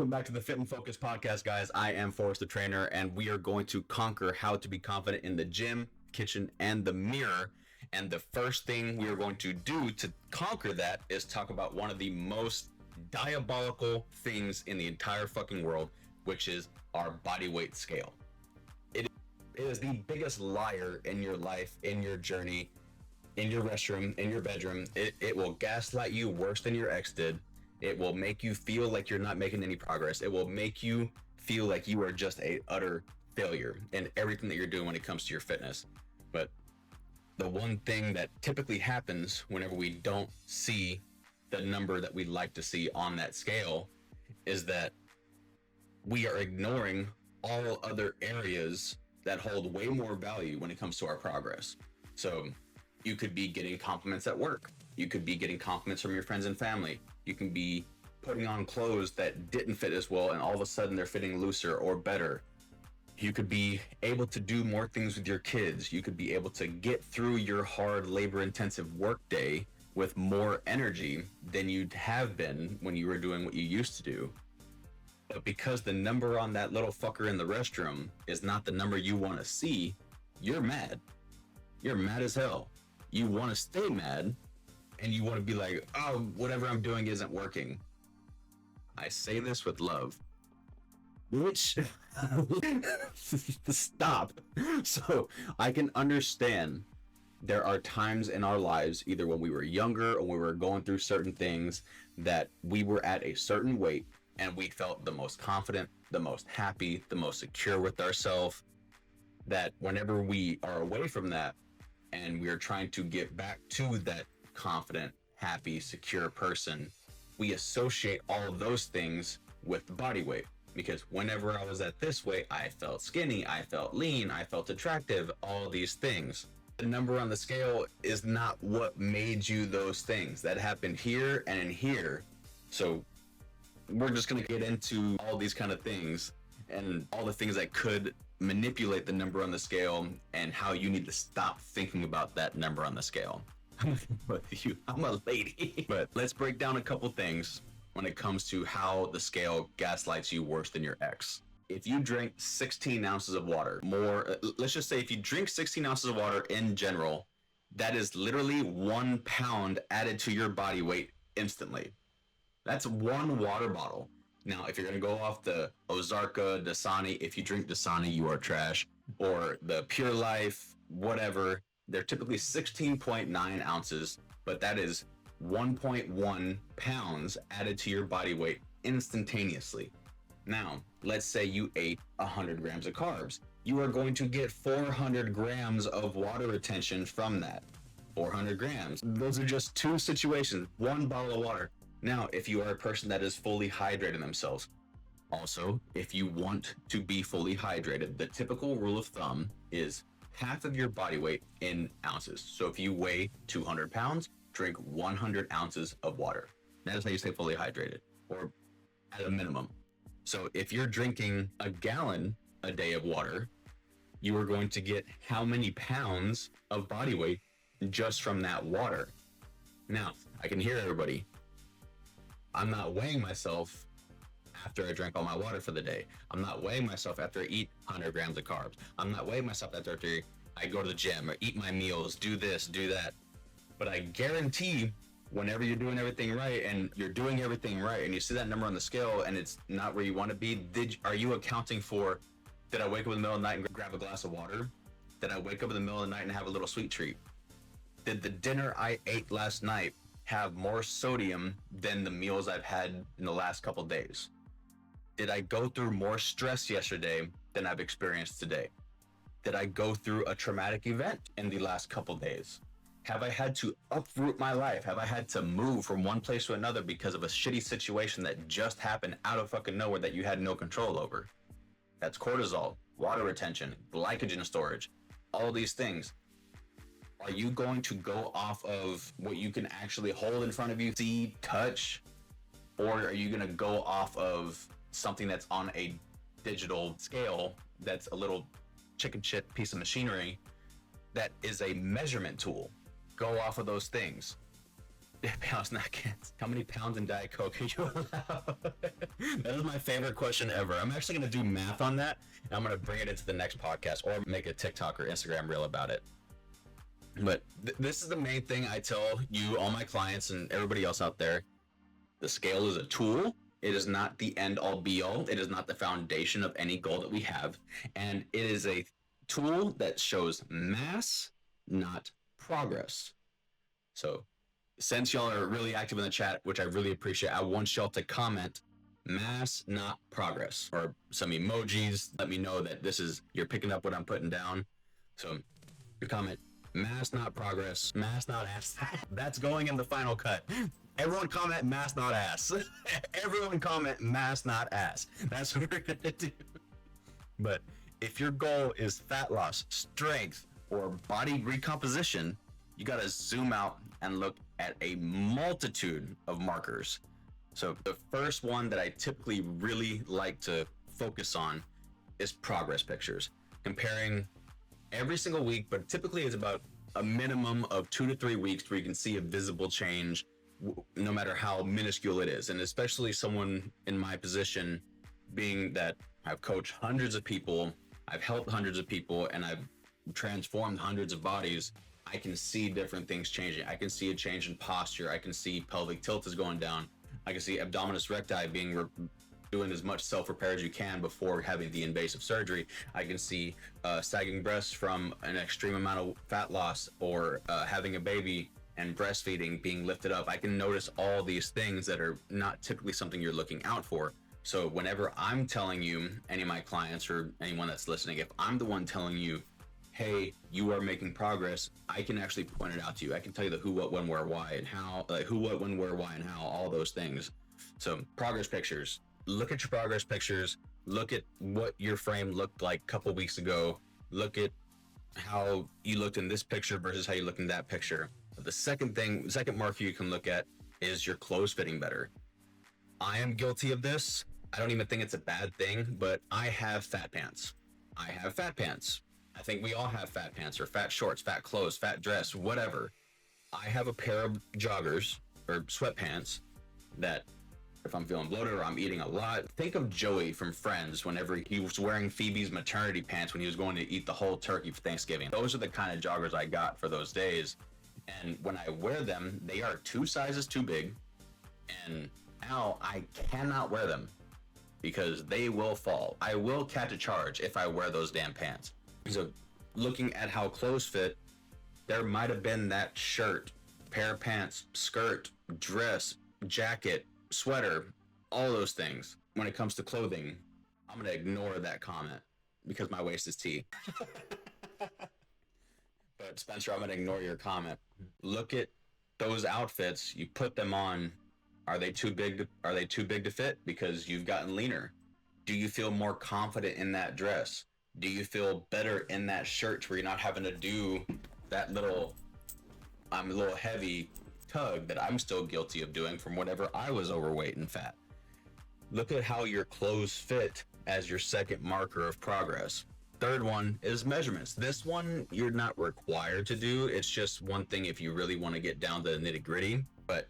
Welcome back to the Fit and Focus podcast, guys. I am Forrest the Trainer, and we are going to conquer how to be confident in the gym, kitchen, and the mirror. And the first thing we are going to do to conquer that is talk about one of the most diabolical things in the entire fucking world, which is our body weight scale. It is the biggest liar in your life, in your journey, in your restroom, in your bedroom. It will gaslight you worse than your ex did. It will make you feel like you're not making any progress. It will make you feel like you are just a utter failure in everything that you're doing when it comes to your fitness. But the one thing that typically happens whenever we don't see the number that we'd like to see on that scale is that we are ignoring all other areas that hold way more value when it comes to our progress. So you could be getting compliments at work. You could be getting compliments from your friends and family. You can be putting on clothes that didn't fit as well and all of a sudden they're fitting looser or better. You could be able to do more things with your kids. You could be able to get through your hard labor-intensive work day with more energy than you'd have been when you were doing what you used to do. But because the number on that little fucker in the restroom is not the number you want to see, you're mad. You're mad as hell. You want to stay mad, and you want to be like, oh, whatever I'm doing isn't working. I say this with love. Which, stop. So I can understand there are times in our lives, either when we were younger or when we were going through certain things, that we were at a certain weight and we felt the most confident, the most happy, the most secure with ourselves, that whenever we are away from that and we are trying to get back to that confident, happy, secure person, we associate all of those things with the body weight. Because whenever I was at this weight, I felt skinny, I felt lean, I felt attractive, all these things. The number on the scale is not what made you those things. That happened here and in here. So we're just going to get into all these kind of things and all the things that could manipulate the number on the scale and how you need to stop thinking about that number on the scale. I'm a lady. But let's break down a couple things when it comes to how the scale gaslights you worse than your ex. If you drink 16 ounces of water, let's just say if you drink 16 ounces of water in general, that is literally 1 pound added to your body weight instantly. That's one water bottle. Now, if you're going to go off the Ozarka, Dasani, if you drink Dasani, you are trash, or the Pure Life, whatever, they're typically 16.9 ounces, but that is 1.1 pounds added to your body weight instantaneously. Now, let's say you ate 100 grams of carbs. You are going to get 400 grams of water retention from that. 400 grams. Those are just two situations, one bottle of water. Now, if you are a person that is fully hydrating themselves, also, if you want to be fully hydrated, the typical rule of thumb is half of your body weight in ounces. So if you weigh 200 pounds, drink 100 ounces of water. That is how you stay fully hydrated, or at a minimum. So if you're drinking a gallon a day of water, you are going to get how many pounds of body weight just from that water? Now, I can hear everybody. I'm not weighing myself after I drank all my water for the day. I'm not weighing myself after I eat 100 grams of carbs. I'm not weighing myself after I go to the gym or eat my meals, do this, do that. But I guarantee whenever you're doing everything right and you're doing everything right and you see that number on the scale and it's not where you want to be, are you accounting for, did I wake up in the middle of the night and grab a glass of water? Did I wake up in the middle of the night and have a little sweet treat? Did the dinner I ate last night have more sodium than the meals I've had in the last couple days? Did I go through more stress yesterday than I've experienced today? Did I go through a traumatic event in the last couple days? Have I had to uproot my life? Have I had to move from one place to another because of a shitty situation that just happened out of fucking nowhere that you had no control over? That's cortisol, water retention, glycogen storage, all these things. Are you going to go off of what you can actually hold in front of you, see, touch? Or are you going to go off of something that's on a digital scale that's a little chicken shit piece of machinery that is a measurement tool? Go off of those things. Pounds napkins. How many pounds in Diet Coke are you allowed? That is my favorite question ever. I'm actually going to do math on that, and I'm going to bring it into the next podcast or make a TikTok or Instagram reel about it. But this is the main thing I tell you, all my clients, and everybody else out there. The scale is a tool. It is not the end all be all. It is not the foundation of any goal that we have. And it is a tool that shows mass, not progress. So since y'all are really active in the chat, which I really appreciate, I want y'all to comment mass, not progress, or some emojis. Let me know that you're picking up what I'm putting down. So comment mass, not progress, mass, not ass. That's going in the final cut. Everyone comment mass, not ass. Everyone comment mass, not ass. That's what we're gonna do. But if your goal is fat loss, strength, or body recomposition, you gotta zoom out and look at a multitude of markers. So the first one that I typically really like to focus on is progress pictures. Comparing every single week, but typically it's about a minimum of 2 to 3 weeks where you can see a visible change, no matter how minuscule it is. And especially someone in my position, being that I've coached hundreds of people, I've helped hundreds of people, and I've transformed hundreds of bodies, I can see different things changing. I can see a change in posture. I can see pelvic tilt is going down. I can see abdominis recti doing as much self-repair as you can before having the invasive surgery. I can see sagging breasts from an extreme amount of fat loss, or having a baby and breastfeeding being lifted up. I can notice all these things that are not typically something you're looking out for. So whenever I'm telling you, any of my clients or anyone that's listening, if I'm the one telling you, hey, you are making progress, I can actually point it out to you. I can tell you the who, what, when, where, why, and how, like who, what, when, where, why, and how, all those things. So progress pictures. Look at your progress pictures. Look at what your frame looked like a couple weeks ago. Look at how you looked in this picture versus how you looked in that picture. The second marker you can look at is your clothes fitting better. I am guilty of this. I don't even think it's a bad thing, but I have fat pants. I have fat pants. I think we all have fat pants or fat shorts, fat clothes, fat dress, whatever. I have a pair of joggers or sweatpants that if I'm feeling bloated or I'm eating a lot, think of Joey from Friends whenever he was wearing Phoebe's maternity pants when he was going to eat the whole turkey for Thanksgiving. Those are the kind of joggers I got for those days. And when I wear them, they are 2 sizes too big. And now I cannot wear them because they will fall. I will catch a charge if I wear those damn pants. So looking at how clothes fit, there might have been that shirt, pair of pants, skirt, dress, jacket, sweater, all those things. When it comes to clothing, I'm going to ignore that comment because my waist is T. But Spencer, I'm going to ignore your comment. Look at those outfits, you put them on. Are they too big to fit because you've gotten leaner? Do you feel more confident in that dress? Do you feel better in that shirt where you're not having to do that little, I'm a little heavy tug that I'm still guilty of doing from whenever I was overweight and fat? Look at how your clothes fit as your second marker of progress. Third one is measurements. This one you're not required to do. It's just one thing if you really want to get down to the nitty gritty. But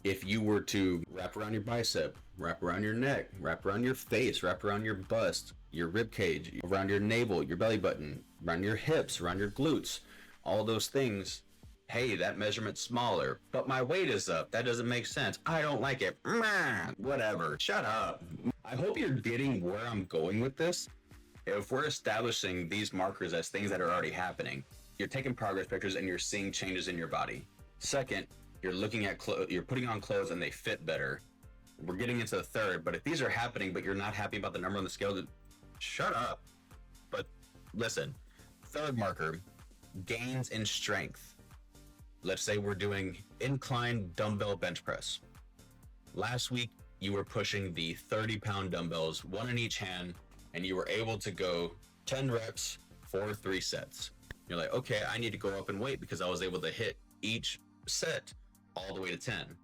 if you were to wrap around your bicep, wrap around your neck, wrap around your face, wrap around your bust, your rib cage, around your navel, your belly button, around your hips, around your glutes, all those things, hey, that measurement's smaller, but my weight is up. That doesn't make sense. I don't like it. Whatever. Shut up. I hope you're getting where I'm going with this. If we're establishing these markers as things that are already happening, you're taking progress pictures and you're seeing changes in your body. Second, you're looking at you're putting on clothes and they fit better. We're getting into the third, but if these are happening, but you're not happy about the number on the scale, then shut up. But listen, third marker, gains in strength. Let's say we're doing incline dumbbell bench press. Last week, you were pushing the 30-pound dumbbells, one in each hand, and you were able to go 10 reps for 3 sets. You're like, okay, I need to go up in weight because I was able to hit each set all the way to 10.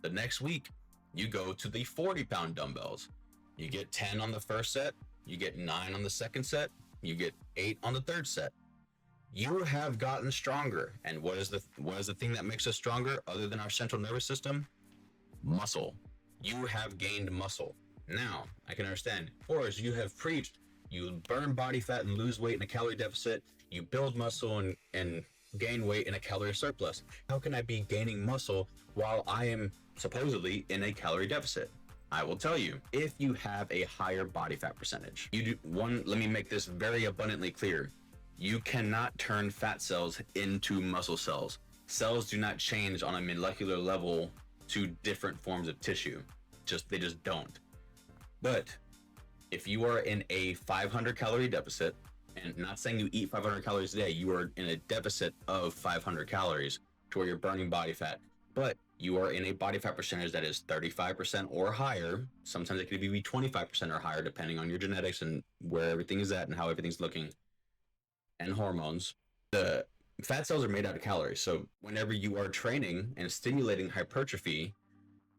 The next week, you go to the 40-pound dumbbells. You get 10 on the first set, you get 9 on the second set, you get 8 on the third set. You have gotten stronger. And what is the thing that makes us stronger other than our central nervous system? Muscle. You have gained muscle. Now, I can understand. Or as you have preached, you burn body fat and lose weight in a calorie deficit. You build muscle and gain weight in a calorie surplus. How can I be gaining muscle while I am supposedly in a calorie deficit? I will tell you, if you have a higher body fat percentage, let me make this very abundantly clear. You cannot turn fat cells into muscle cells. Cells do not change on a molecular level to different forms of tissue. They just don't. But if you are in a 500 calorie deficit, and not saying you eat 500 calories a day, you are in a deficit of 500 calories to where you're burning body fat, but you are in a body fat percentage that is 35% or higher. Sometimes it could be 25% or higher, depending on your genetics and where everything is at and how everything's looking, and hormones. The fat cells are made out of calories. So whenever you are training and stimulating hypertrophy,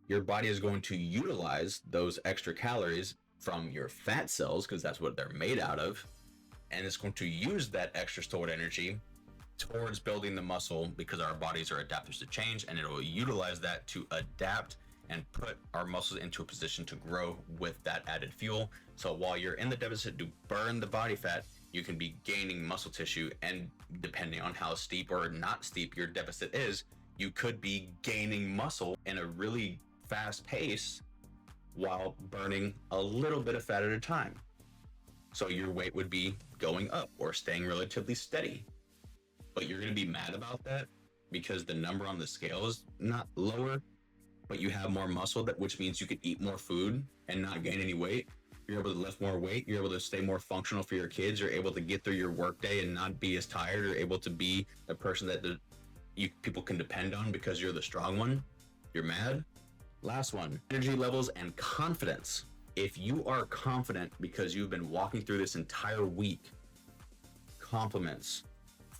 your body is going to utilize those extra calories from your fat cells, because that's what they're made out of. And it's going to use that extra stored energy towards building the muscle, because our bodies are adapters to change, and it will utilize that to adapt and put our muscles into a position to grow with that added fuel. So while you're in the deficit to burn the body fat, you can be gaining muscle tissue, and depending on how steep or not steep your deficit is, you could be gaining muscle in a really fast pace while burning a little bit of fat at a time. So your weight would be going up or staying relatively steady. But you're going to be mad about that because the number on the scale is not lower, but you have more muscle, which means you can eat more food and not gain any weight. You're able to lift more weight. You're able to stay more functional for your kids. You're able to get through your workday and not be as tired. You're able to be a person that people can depend on because you're the strong one. You're mad. Last one, energy levels and confidence. If you are confident because you've been walking through this entire week, compliments,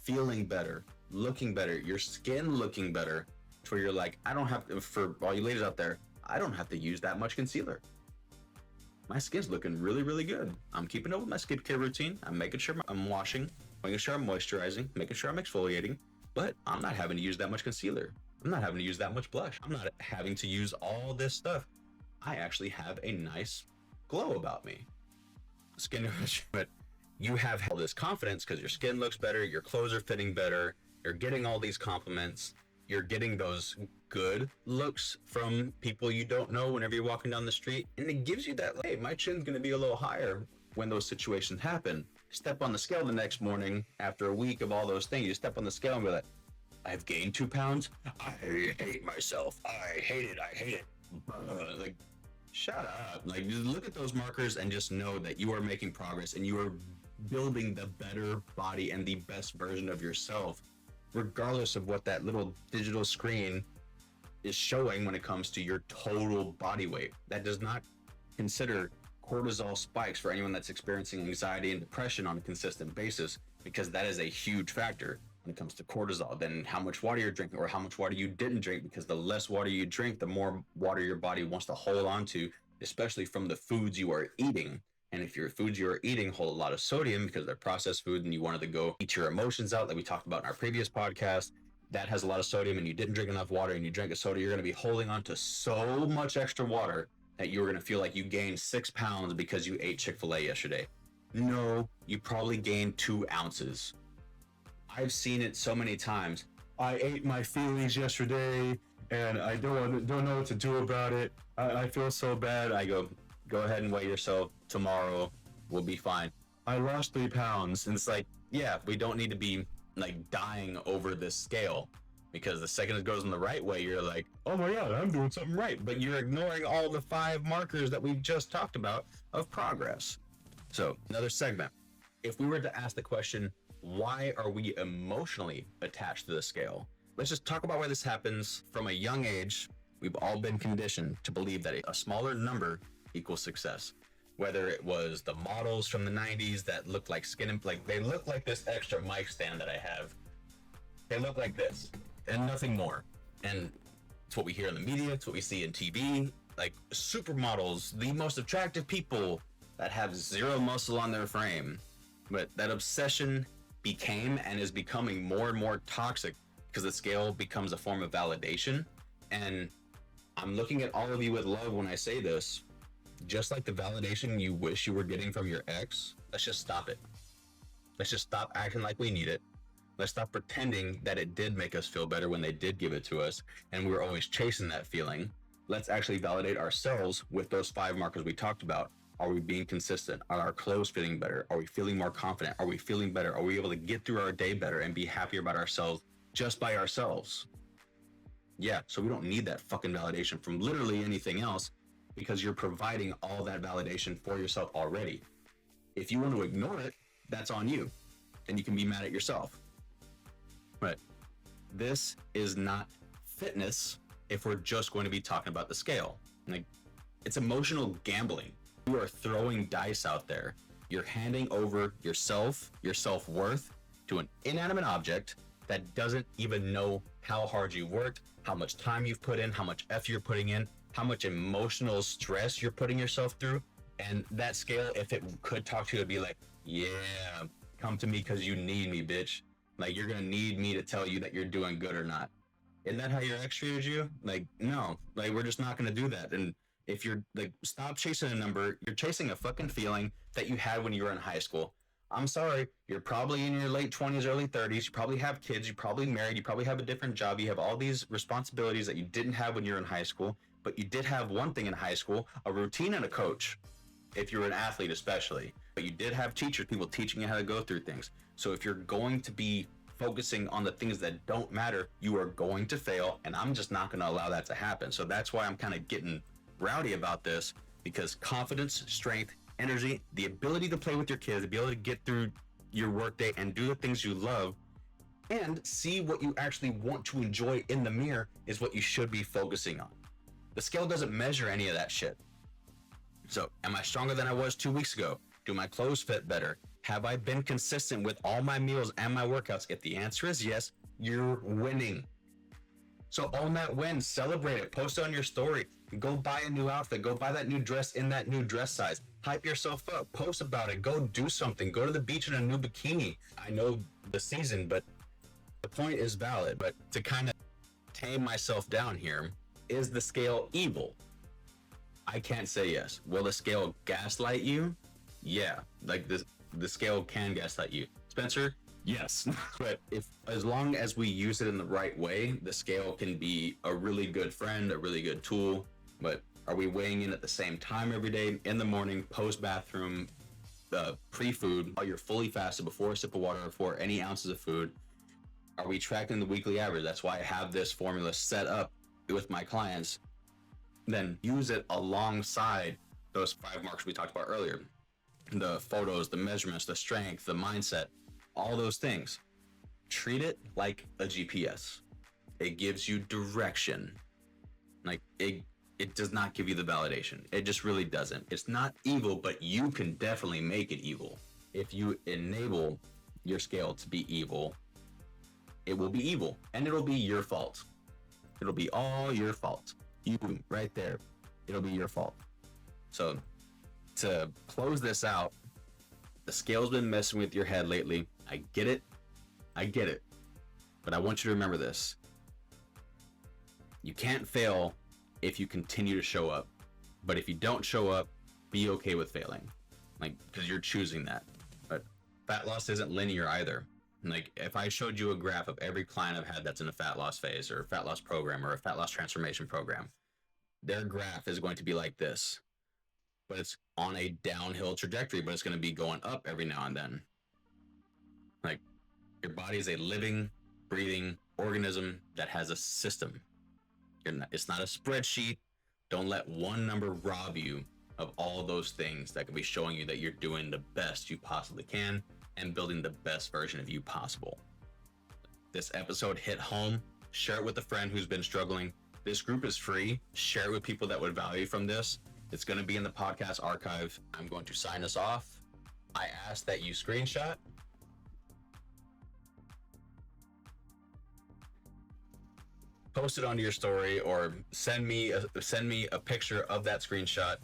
feeling better, looking better, your skin looking better, to where you're like, I don't have to, for all you ladies out there, I don't have to use that much concealer. My skin's looking really, really good. I'm keeping up with my skincare routine. I'm making sure I'm washing, making sure I'm moisturizing, making sure I'm exfoliating, but I'm not having to use that much concealer. I'm not having to use that much blush. I'm not having to use all this stuff. I actually have a nice glow about me. Skin, but you have all this confidence because your skin looks better, your clothes are fitting better, you're getting all these compliments, you're getting those good looks from people you don't know whenever you're walking down the street, and it gives you that, hey, my chin's gonna be a little higher when those situations happen. Step on the scale the next morning after a week of all those things, you step on the scale and be like, I've gained 2 pounds. I hate myself. I hate it. Like, shut up. Like, just look at those markers and just know that you are making progress and you are building the better body and the best version of yourself, regardless of what that little digital screen is showing when it comes to your total body weight. That does not consider cortisol spikes for anyone that's experiencing anxiety and depression on a consistent basis, because that is a huge factor when it comes to cortisol. Then how much water you're drinking or how much water you didn't drink, because the less water you drink, the more water your body wants to hold on to, especially from the foods you are eating. And if your foods you are eating hold a lot of sodium because they're processed food and you wanted to go eat your emotions out, like we talked about in our previous podcast, that has a lot of sodium and you didn't drink enough water and you drank a soda, you're going to be holding on to so much extra water that you're going to feel like you gained 6 pounds because you ate Chick-fil-A yesterday. No, you probably gained 2 ounces. I've seen it so many times. I ate my feelings yesterday and I don't know what to do about it. I feel so bad. I go ahead and weigh yourself tomorrow. We'll be fine. I lost 3 pounds. And it's like, yeah, we don't need to be like dying over this scale, because the second it goes in the right way, you're like, oh my God, I'm doing something right. But you're ignoring all the 5 markers that we've just talked about of progress. So another segment. If we were to ask the question, why are we emotionally attached to the scale? Let's just talk about why this happens. From a young age, we've all been conditioned to believe that a smaller number equals success. Whether it was the models from the 90s that looked like they look like this extra mic stand that I have. They look like this and nothing more. And it's what we hear in the media, it's what we see in TV, like supermodels, the most attractive people that have zero muscle on their frame. But that obsession became and is becoming more and more toxic because the scale becomes a form of validation. And I'm looking at all of you with love when I say this. Just like the validation you wish you were getting from your ex, let's just stop it. Let's just stop acting like we need it. Let's stop pretending that it did make us feel better when they did give it to us and we were always chasing that feeling. Let's actually validate ourselves with those 5 markers we talked about. Are we being consistent? Are our clothes fitting better? Are we feeling more confident? Are we feeling better? Are we able to get through our day better and be happier about ourselves just by ourselves? Yeah, so we don't need that fucking validation from literally anything else because you're providing all that validation for yourself already. If you want to ignore it, that's on you and you can be mad at yourself. But this is not fitness if we're just going to be talking about the scale. Like, it's emotional gambling. You are throwing dice out there. You're handing over yourself, your self-worth to an inanimate object that doesn't even know how hard you worked, how much time you've put in, how much effort you're putting in, how much emotional stress you're putting yourself through. And that scale, if it could talk to you, it'd be like, yeah, come to me because you need me, bitch. Like, you're gonna need me to tell you that you're doing good or not. Isn't that how your ex treated you? Like, no, like, we're just not gonna do that. And if you're like, stop chasing a number, you're chasing a fucking feeling that you had when you were in high school. I'm sorry, you're probably in your late 20s, early 30s. You probably have kids, you're probably married, you probably have a different job. You have all these responsibilities that you didn't have when you were in high school, but you did have one thing in high school, a routine and a coach. If you're an athlete, especially, but you did have teachers, people teaching you how to go through things. So if you're going to be focusing on the things that don't matter, you are going to fail, and I'm just not going to allow that to happen. So that's why I'm kind of getting rowdy about this, because confidence, strength, energy, the ability to play with your kids, the ability to get through your workday and do the things you love and see what you actually want to enjoy in the mirror is what you should be focusing on. The scale doesn't measure any of that shit. So, am I stronger than I was 2 weeks ago? Do my clothes fit better? Have I been consistent with all my meals and my workouts? If the answer is yes, you're winning. So own that win, celebrate it, post it on your story, go buy a new outfit, go buy that new dress in that new dress size, hype yourself up, post about it, go do something, go to the beach in a new bikini. I know the season, but the point is valid. But to kind of tame myself down here, is the scale evil? I can't say yes. Will the scale gaslight you? Yeah, like the scale can gaslight you. Spencer? Yes. But as long as we use it in the right way, the scale can be a really good friend, a really good tool. But are we weighing in at the same time every day, in the morning, post bathroom, pre-food, while you're fully fasted, before a sip of water, before any ounces of food? Are we tracking the weekly average? That's why I have this formula set up with my clients. Then use it alongside those 5 marks we talked about earlier. The photos, the measurements, the strength, the mindset, all those things. Treat it like a GPS. It gives you direction. Like, it does not give you the validation. It just really doesn't. It's not evil, but you can definitely make it evil. If you enable your scale to be evil, it will be evil, and it'll be your fault. It'll be all your fault. You, right there, it'll be your fault. So to close this out, the scale's been messing with your head lately. I get it. But I want you to remember this. You can't fail if you continue to show up. But if you don't show up, be okay with failing. Like, because you're choosing that. But fat loss isn't linear either. Like, if I showed you a graph of every client I've had that's in a fat loss phase or a fat loss program or a fat loss transformation program, their graph is going to be like this. But it's on a downhill trajectory, but it's going to be going up every now and then. Like, your body is a living, breathing organism that has a system. It's not a spreadsheet. Don't let one number rob you of all those things that could be showing you that you're doing the best you possibly can and building the best version of you possible. This episode hit home. Share it with a friend who's been struggling. This group is free. Share it with people that would value from this. It's going to be in the podcast archive. I'm going to sign us off. I ask that you screenshot, post it onto your story, or send me a picture of that screenshot.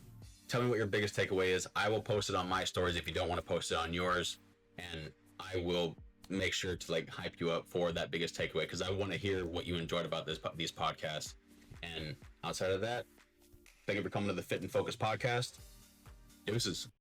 Tell me what your biggest takeaway is. I will post it on my stories if you don't want to post it on yours, and I will make sure to like hype you up for that biggest takeaway, because I want to hear what you enjoyed about these podcasts. And outside of that, thank you for coming to the Fit and Focus podcast. Deuces.